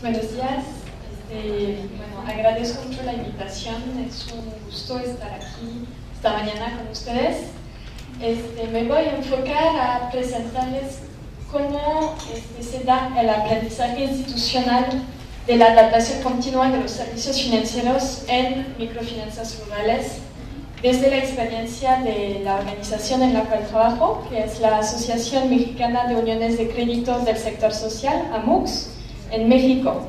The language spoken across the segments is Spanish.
Buenos días. Agradezco mucho la invitación. Es un gusto estar aquí esta mañana con ustedes. Me voy a enfocar a presentarles cómo se da el aprendizaje institucional de la adaptación continua de los servicios financieros en microfinanzas rurales, desde la experiencia de la organización en la cual trabajo, que es la Asociación Mexicana de Uniones de Crédito del Sector Social, AMUCS, en México.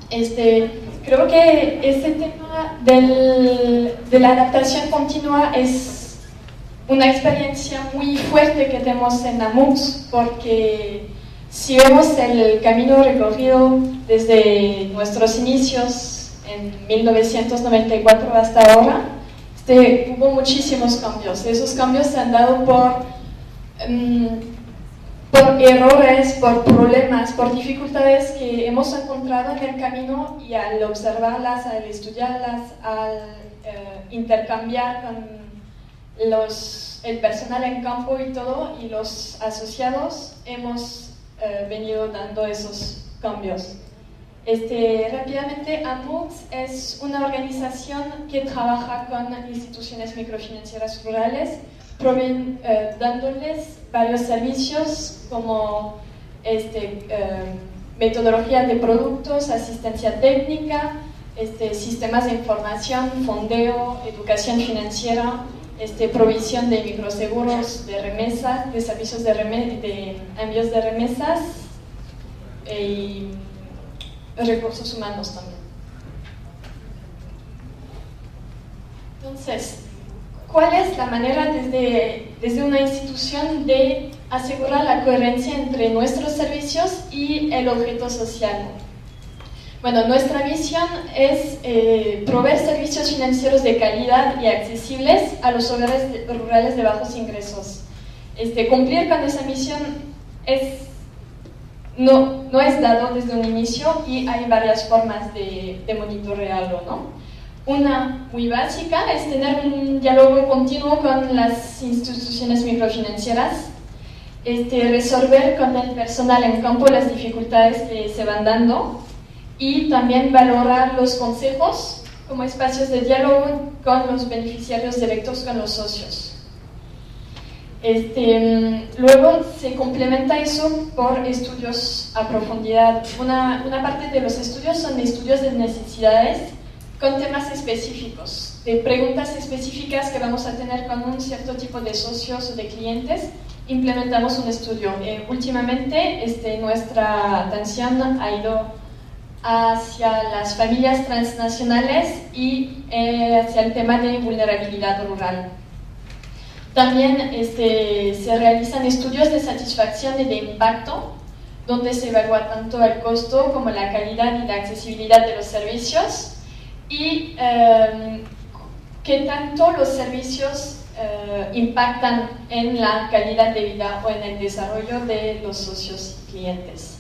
Creo que este tema de la adaptación continua es una experiencia muy fuerte que tenemos en AMUCS, porque si vemos el camino recorrido desde nuestros inicios en 1994 hasta ahora, hubo muchísimos cambios. Esos cambios se han dado por errores, por problemas, por dificultades que hemos encontrado en el camino, y al observarlas, al estudiarlas, al intercambiar con el personal en campo y todo, y los asociados, hemos venido dando esos cambios. Rápidamente, AMUCS es una organización que trabaja con instituciones microfinancieras rurales, dándoles varios servicios como metodología de productos, asistencia técnica, sistemas de información, fondeo, educación financiera, provisión de microseguros, de remesas, de servicios de envíos de remesas y recursos humanos también. Entonces, ¿cuál es la manera desde una institución de asegurar la coherencia entre nuestros servicios y el objeto social? Bueno, nuestra visión es proveer servicios financieros de calidad y accesibles a los hogares rurales de bajos ingresos. Cumplir con esa misión no es dado desde un inicio, y hay varias formas de monitorearlo, ¿no? Una muy básica es tener un diálogo continuo con las instituciones microfinancieras, resolver con el personal en campo las dificultades que se van dando, y también valorar los consejos como espacios de diálogo con los beneficiarios directos, con los socios. Luego se complementa eso por estudios a profundidad. Una parte de los estudios son estudios de necesidades con temas específicos, de preguntas específicas que vamos a tener con un cierto tipo de socios o de clientes. Implementamos un estudio. Últimamente nuestra atención ha ido hacia las familias transnacionales y hacia el tema de vulnerabilidad rural. También se realizan estudios de satisfacción y de impacto, donde se evalúa tanto el costo como la calidad y la accesibilidad de los servicios, y qué tanto los servicios impactan en la calidad de vida o en el desarrollo de los socios y clientes.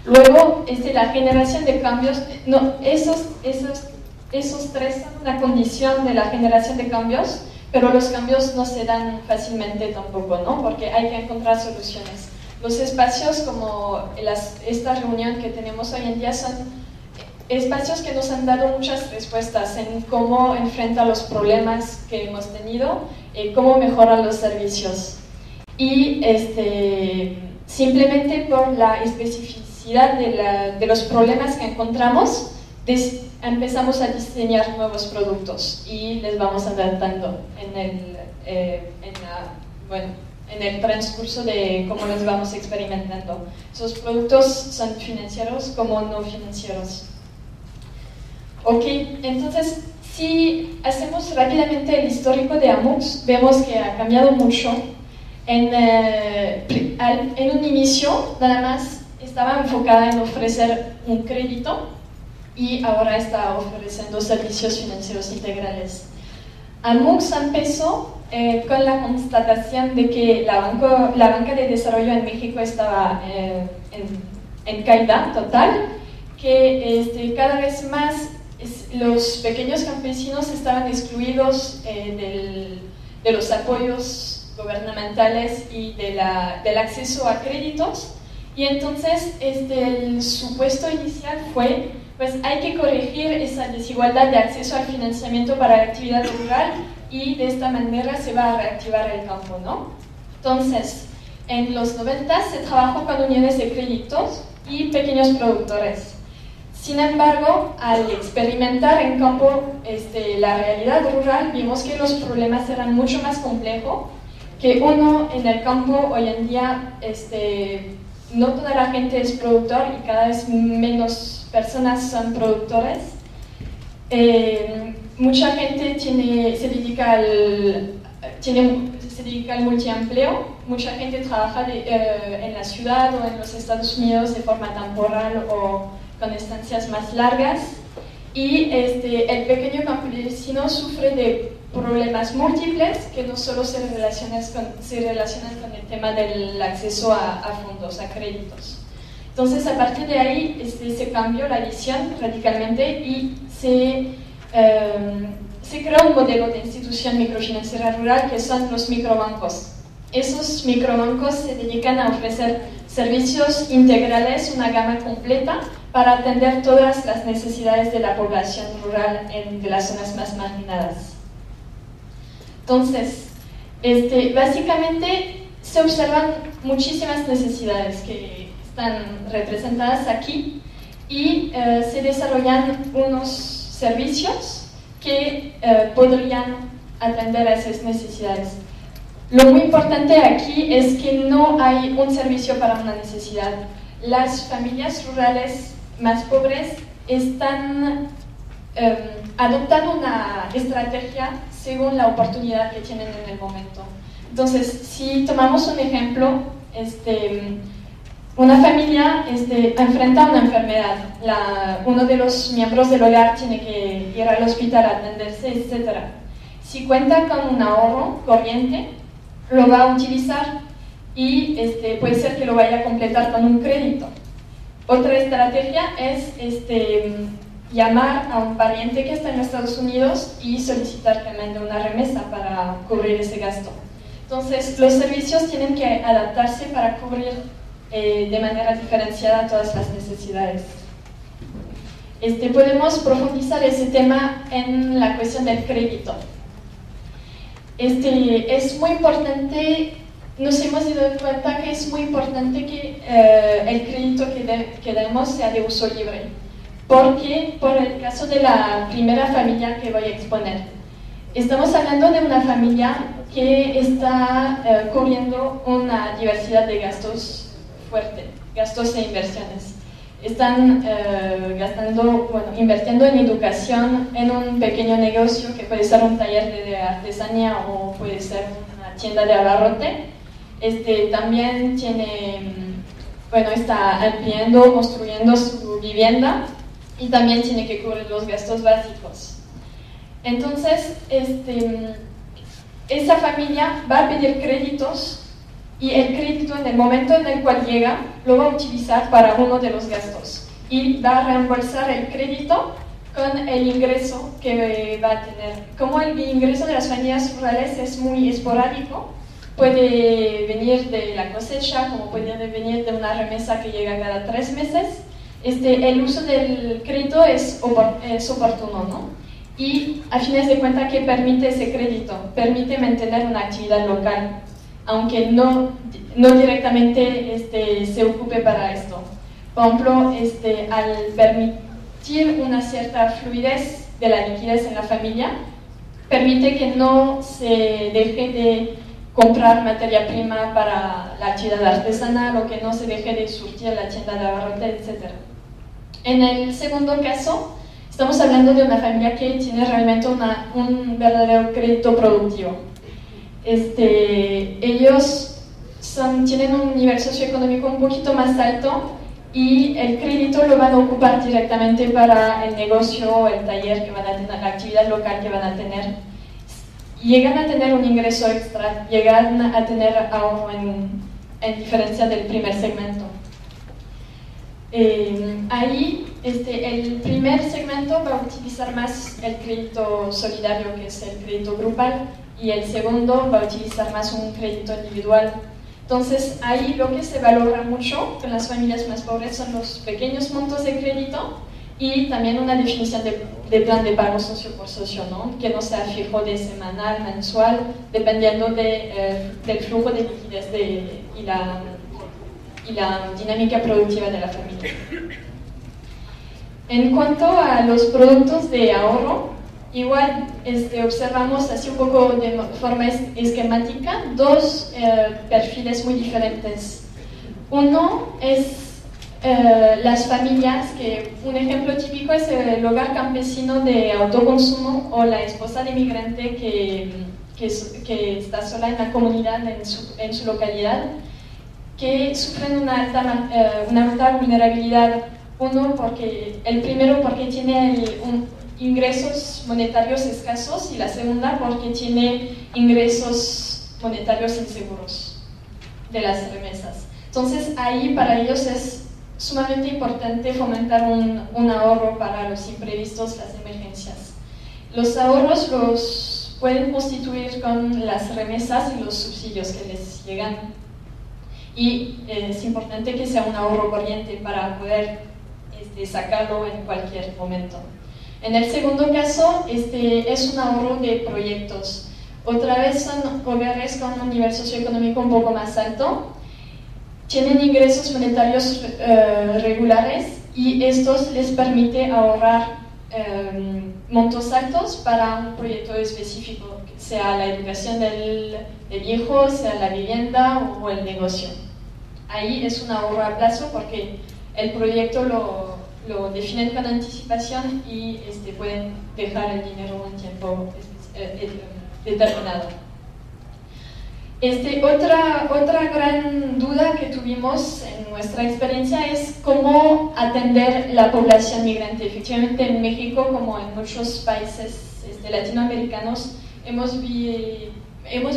Luego, la generación de cambios, esos tres son una condición de la generación de cambios, pero los cambios no se dan fácilmente tampoco, ¿no? Porque hay que encontrar soluciones. Los espacios como esta reunión que tenemos hoy en día son espacios que nos han dado muchas respuestas en cómo enfrentar los problemas que hemos tenido, cómo mejorar los servicios. Y simplemente por la especificidad de los problemas que encontramos, empezamos a diseñar nuevos productos y les vamos adaptando en el transcurso de cómo los vamos experimentando. Esos productos son financieros como no financieros. Ok, entonces, si hacemos rápidamente el histórico de AMUCS, vemos que ha cambiado mucho. En un inicio, nada más estaba enfocada en ofrecer un crédito, y ahora está ofreciendo servicios financieros integrales. AMUCS empezó con la constatación de que la banca de desarrollo en México estaba en caída total, que cada vez más los pequeños campesinos estaban excluidos de los apoyos gubernamentales y del acceso a créditos, Y entonces el supuesto inicial fue, pues hay que corregir esa desigualdad de acceso al financiamiento para la actividad rural y de esta manera se va a reactivar el campo, ¿no? Entonces, en los 90 se trabajó con uniones de créditos y pequeños productores. Sin embargo, al experimentar en campo la realidad rural, vimos que los problemas eran mucho más complejos, que uno en el campo hoy en día, no toda la gente es productor y cada vez menos personas son productores. Mucha gente se dedica al multiempleo, mucha gente trabaja en la ciudad o en los Estados Unidos de forma temporal o con estancias más largas, y el pequeño campesino sufre de problemas múltiples que no solo se relacionan con el tema del acceso a fondos, a créditos. Entonces, a partir de ahí se cambió la visión radicalmente y se creó un modelo de institución microfinanciera rural que son los microbancos. Esos microbancos se dedican a ofrecer servicios integrales, una gama completa, para atender todas las necesidades de la población rural de las zonas más marginadas. Entonces, básicamente se observan muchísimas necesidades que están representadas aquí y se desarrollan unos servicios que podrían atender a esas necesidades. Lo muy importante aquí es que no hay un servicio para una necesidad. Las familias rurales más pobres están adoptando una estrategia según la oportunidad que tienen en el momento. Entonces, si tomamos un ejemplo, una familia enfrenta una enfermedad, uno de los miembros del hogar tiene que ir al hospital a atenderse, etc. Si cuenta con un ahorro corriente, lo va a utilizar y puede ser que lo vaya a completar con un crédito. Otra estrategia es llamar a un pariente que está en Estados Unidos y solicitar que mande una remesa para cubrir ese gasto. Entonces, los servicios tienen que adaptarse para cubrir de manera diferenciada todas las necesidades. Podemos profundizar ese tema en la cuestión del crédito. Es muy importante, nos hemos dado cuenta que es muy importante que el crédito que demos sea de uso libre. Porque, por el caso de la primera familia que voy a exponer, estamos hablando de una familia que está cubriendo una diversidad de gastos fuerte, gastos e inversiones. Están invirtiendo en educación, en un pequeño negocio que puede ser un taller de artesanía o puede ser una tienda de abarrote. También está ampliando, construyendo su vivienda y también tiene que cubrir los gastos básicos. Entonces, esa familia va a pedir créditos y el crédito en el momento en el cual llega lo va a utilizar para uno de los gastos y va a reembolsar el crédito con el ingreso que va a tener. Como el ingreso de las familias rurales es muy esporádico, puede venir de la cosecha, como puede venir de una remesa que llega cada 3 meses, el uso del crédito es oportuno, ¿no? Y a fines de cuentas, ¿qué permite ese crédito? Permite mantener una actividad local, aunque no directamente se ocupe para esto. Por ejemplo, al permitir una cierta fluidez de la liquidez en la familia, permite que no se deje de comprar materia prima para la actividad artesanal o que no se deje de surtir la tienda de abarrote, etc. En el segundo caso, estamos hablando de una familia que tiene realmente un verdadero crédito productivo. Ellos tienen un nivel socioeconómico un poquito más alto y el crédito lo van a ocupar directamente para el negocio, el taller que van a tener, la actividad local que van a tener. Llegan a tener un ingreso extra, llegan a tener ahorro en diferencia del primer segmento. Ahí el primer segmento va a utilizar más el crédito solidario, que es el crédito grupal, y el segundo va a utilizar más un crédito individual. Entonces, ahí lo que se valora mucho con las familias más pobres son los pequeños montos de crédito y también una definición de plan de pago socio por socio, ¿no? Que no sea fijo de semanal, mensual, dependiendo del flujo de liquidez y la dinámica productiva de la familia. En cuanto a los productos de ahorro, igual observamos así un poco de forma esquemática dos perfiles muy diferentes. Uno es las familias, que un ejemplo típico es el hogar campesino de autoconsumo o la esposa de migrante que está sola en la comunidad, en su localidad, que sufren una alta vulnerabilidad. El primero porque tiene ingresos monetarios escasos y la segunda porque tiene ingresos monetarios inseguros de las remesas. Entonces ahí para ellos es sumamente importante fomentar un ahorro para los imprevistos, las emergencias. Los ahorros los pueden constituir con las remesas y los subsidios que les llegan. Y es importante que sea un ahorro corriente para poder sacarlo en cualquier momento. En el segundo caso, es un ahorro de proyectos. Otra vez son hogares con un nivel socioeconómico un poco más alto, tienen ingresos monetarios regulares y estos les permite ahorrar montos altos para un proyecto específico, sea la educación del hijo, sea la vivienda o el negocio. Ahí es un ahorro a plazo porque el proyecto lo definen con anticipación y pueden dejar el dinero un tiempo determinado. Otra gran duda que tuvimos en nuestra experiencia es cómo atender la población migrante. Efectivamente, en México, como en muchos países latinoamericanos, hemos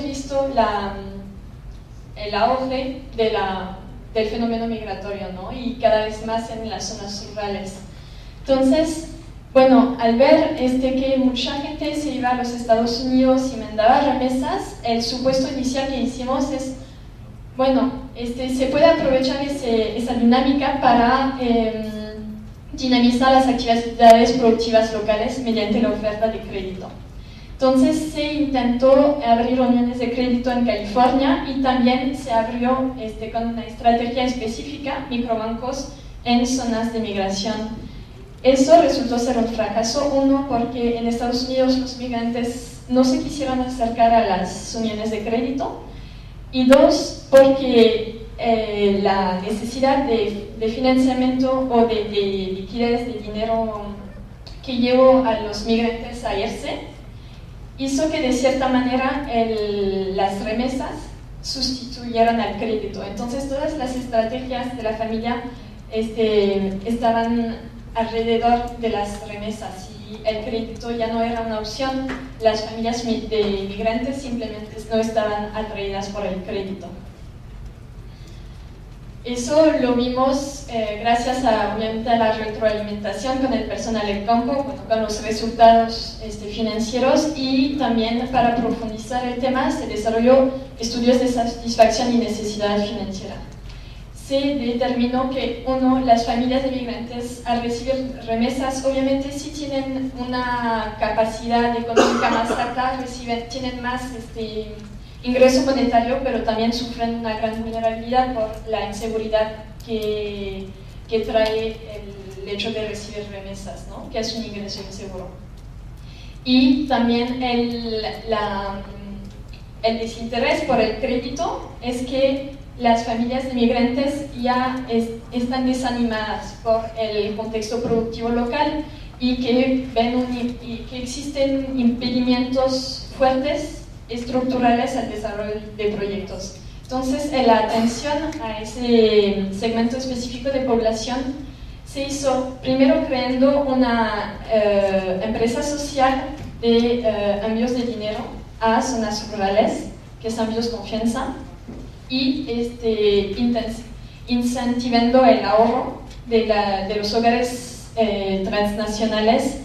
visto el auge del fenómeno migratorio, ¿no? Y cada vez más en las zonas rurales. Entonces, bueno, al ver que mucha gente se iba a los Estados Unidos y mandaba remesas, el supuesto inicial que hicimos es, bueno, se puede aprovechar esa dinámica para dinamizar las actividades productivas locales mediante la oferta de crédito. Entonces se intentó abrir uniones de crédito en California y también se abrió con una estrategia específica microbancos en zonas de migración. Eso resultó ser un fracaso, uno, porque en Estados Unidos los migrantes no se quisieron acercar a las uniones de crédito, y dos, porque la necesidad de financiamiento o de liquidez de dinero que llevó a los migrantes a irse, hizo que de cierta manera las remesas sustituyeran al crédito. Entonces todas las estrategias de la familia estaban alrededor de las remesas y el crédito ya no era una opción. Las familias de migrantes simplemente no estaban atraídas por el crédito. Eso lo vimos gracias obviamente a la retroalimentación con el personal del campo, con los resultados financieros, y también para profundizar el tema se desarrolló estudios de satisfacción y necesidad financiera. Se determinó que, uno, las familias de migrantes al recibir remesas obviamente sí tienen una capacidad económica más alta, tienen más ingreso monetario, pero también sufren una gran vulnerabilidad por la inseguridad que trae el hecho de recibir remesas, ¿no? Que es un ingreso inseguro. Y también el desinterés por el crédito es que las familias de migrantes ya están desanimadas por el contexto productivo local y que que existen impedimentos fuertes estructurales al desarrollo de proyectos. Entonces, la atención a ese segmento específico de población se hizo primero creando una empresa social de envíos de dinero a zonas rurales, que es Envíos Confianza, y incentivando el ahorro de los hogares transnacionales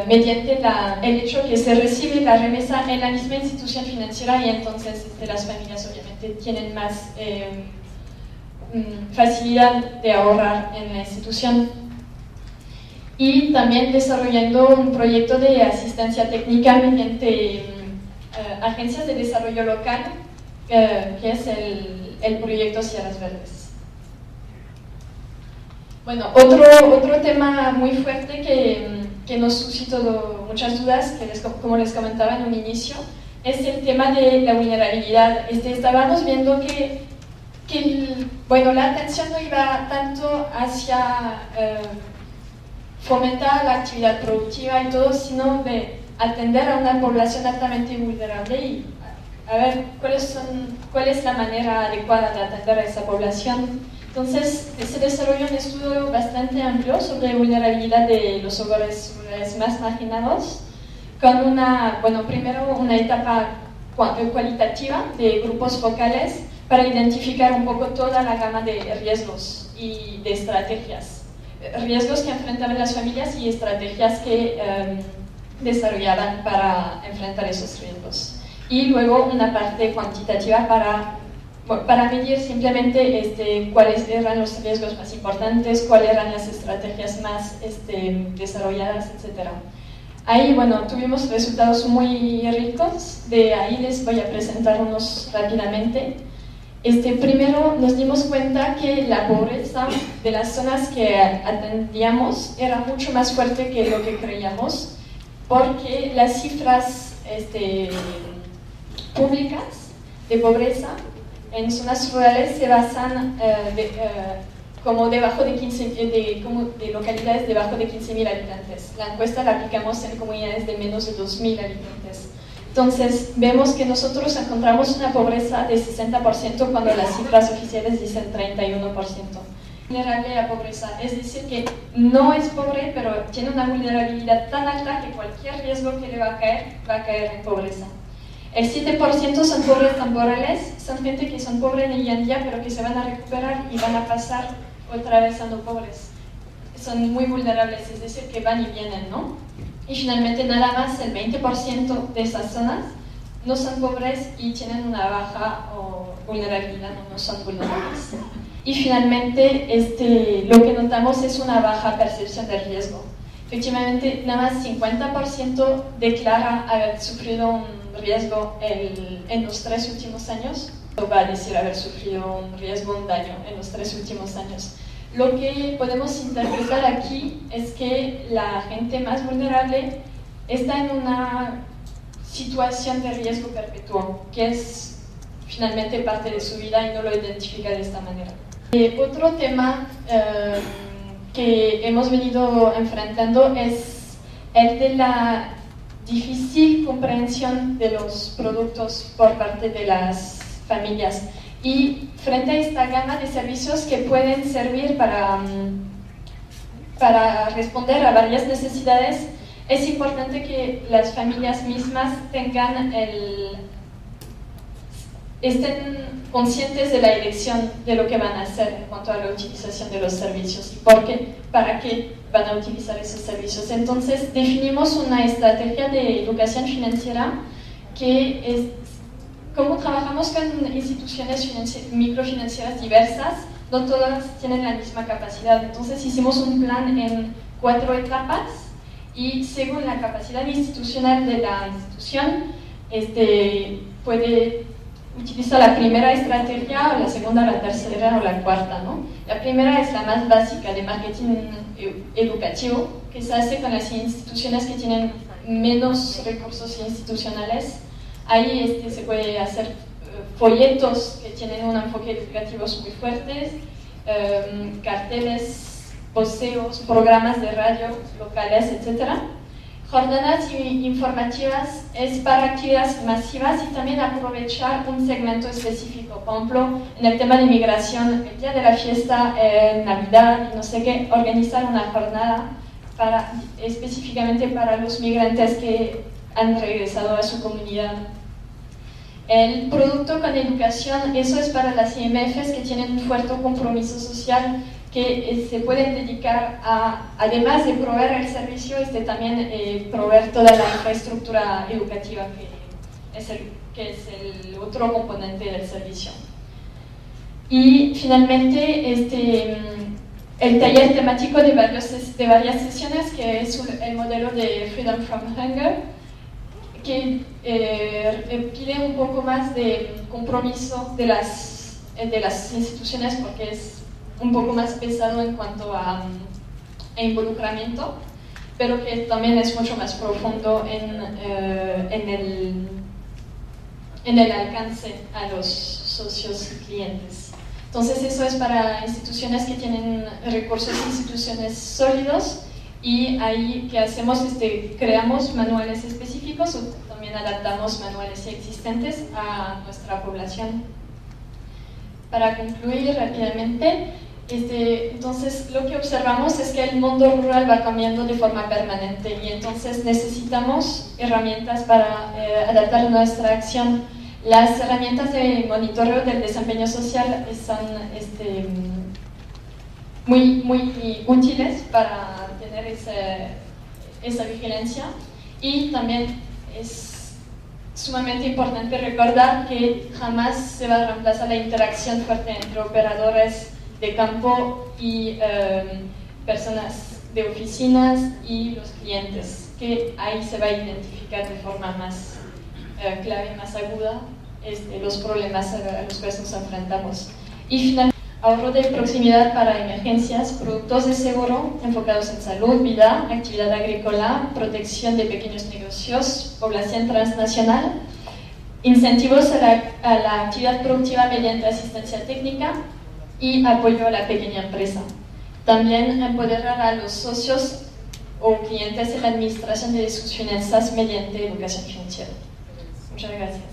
mediante el hecho que se recibe la remesa en la misma institución financiera y entonces las familias obviamente tienen más facilidad de ahorrar en la institución. Y también desarrollando un proyecto de asistencia técnica mediante agencias de desarrollo local, que es el proyecto Sierras Verdes. Bueno, otro tema muy fuerte que nos suscitó muchas dudas, como les comentaba en un inicio, es el tema de la vulnerabilidad. Estábamos viendo que la atención no iba tanto hacia fomentar la actividad productiva y todo, sino de atender a una población altamente vulnerable y a ver cuál es la manera adecuada de atender a esa población. Entonces, se desarrolló un estudio bastante amplio sobre vulnerabilidad de los hogares rurales más marginados, con primero una etapa cualitativa de grupos focales para identificar un poco toda la gama de riesgos y de estrategias. Riesgos que enfrentaban las familias y estrategias que desarrollaban para enfrentar esos riesgos. Y luego una parte cuantitativa para medir simplemente cuáles eran los riesgos más importantes, cuáles eran las estrategias más desarrolladas, etc. Ahí, tuvimos resultados muy ricos, de ahí les voy a presentar unos rápidamente. Primero nos dimos cuenta que la pobreza de las zonas que atendíamos era mucho más fuerte que lo que creíamos, porque las cifras públicas de pobreza en zonas rurales se basan como debajo de localidades debajo de 15.000 habitantes. La encuesta la aplicamos en comunidades de menos de 2.000 habitantes. Entonces, vemos que nosotros encontramos una pobreza de 60% cuando las cifras oficiales dicen 31%. Vulnerable a pobreza, es decir, que no es pobre, pero tiene una vulnerabilidad tan alta que cualquier riesgo que le va a caer en pobreza. El 7% son pobres temporales, son gente que son pobres en el día a día, pero que se van a recuperar y van a pasar otra vez siendo pobres. Son muy vulnerables, es decir, que van y vienen, ¿no? Y finalmente nada más el 20% de esas zonas no son pobres y tienen una baja vulnerabilidad, no son vulnerables. Y finalmente lo que notamos es una baja percepción del riesgo. Efectivamente, nada más 50% declara haber sufrido un riesgo en los 3 últimos años, o va a decir haber sufrido un riesgo, un daño en los 3 últimos años. Lo que podemos interpretar aquí es que la gente más vulnerable está en una situación de riesgo perpetuo, que es finalmente parte de su vida y no lo identifica de esta manera. Otro tema que hemos venido enfrentando es el de la difícil comprensión de los productos por parte de las familias. Y frente a esta gama de servicios que pueden servir para responder a varias necesidades, es importante que las familias mismas estén conscientes de la dirección de lo que van a hacer en cuanto a la utilización de los servicios y para qué van a utilizar esos servicios. Entonces definimos una estrategia de educación financiera que es como trabajamos con instituciones microfinancieras diversas, no todas tienen la misma capacidad. Entonces hicimos un plan en 4 etapas y según la capacidad institucional de la institución, puede utilizar la primera estrategia, o la segunda, la tercera o la cuarta, ¿no? La primera es la más básica, de marketing educativo, que se hace con las instituciones que tienen menos recursos institucionales. Ahí se puede hacer folletos que tienen un enfoque educativo muy fuertes, carteles, posteos, programas de radio locales, etc. Jornadas informativas es para actividades masivas y también aprovechar un segmento específico. Por ejemplo, en el tema de migración, el día de la fiesta, Navidad y no sé qué, organizar una jornada específicamente para los migrantes que han regresado a su comunidad. El producto con educación, eso es para las IMFs que tienen un fuerte compromiso social que se pueden dedicar a, además de proveer el servicio, también proveer toda la infraestructura educativa, que es el otro componente del servicio. Y finalmente, el taller temático de varias sesiones, que es el modelo de Freedom from Hunger, que pide un poco más de compromiso de las instituciones, porque es un poco más pesado en cuanto a involucramiento, pero que también es mucho más profundo en el alcance a los socios y clientes. Entonces eso es para instituciones que tienen recursos e instituciones sólidos, y ahí que hacemos, creamos manuales específicos o también adaptamos manuales existentes a nuestra población. Para concluir rápidamente, entonces lo que observamos es que el mundo rural va cambiando de forma permanente, y entonces necesitamos herramientas para adaptar nuestra acción. Las herramientas de monitoreo del desempeño social son muy útiles para tener esa vigilancia, y también es sumamente importante recordar que jamás se va a reemplazar la interacción fuerte entre operadores de campo y personas de oficinas y los clientes, que ahí se va a identificar de forma más clave, más aguda, los problemas a los que nos enfrentamos. Y finalmente, ahorro de proximidad para emergencias, productos de seguro enfocados en salud, vida, actividad agrícola, protección de pequeños negocios, población transnacional, incentivos a la actividad productiva mediante asistencia técnica y apoyo a la pequeña empresa. También empoderar a los socios o clientes en la administración de sus finanzas mediante educación financiera. Muchas gracias.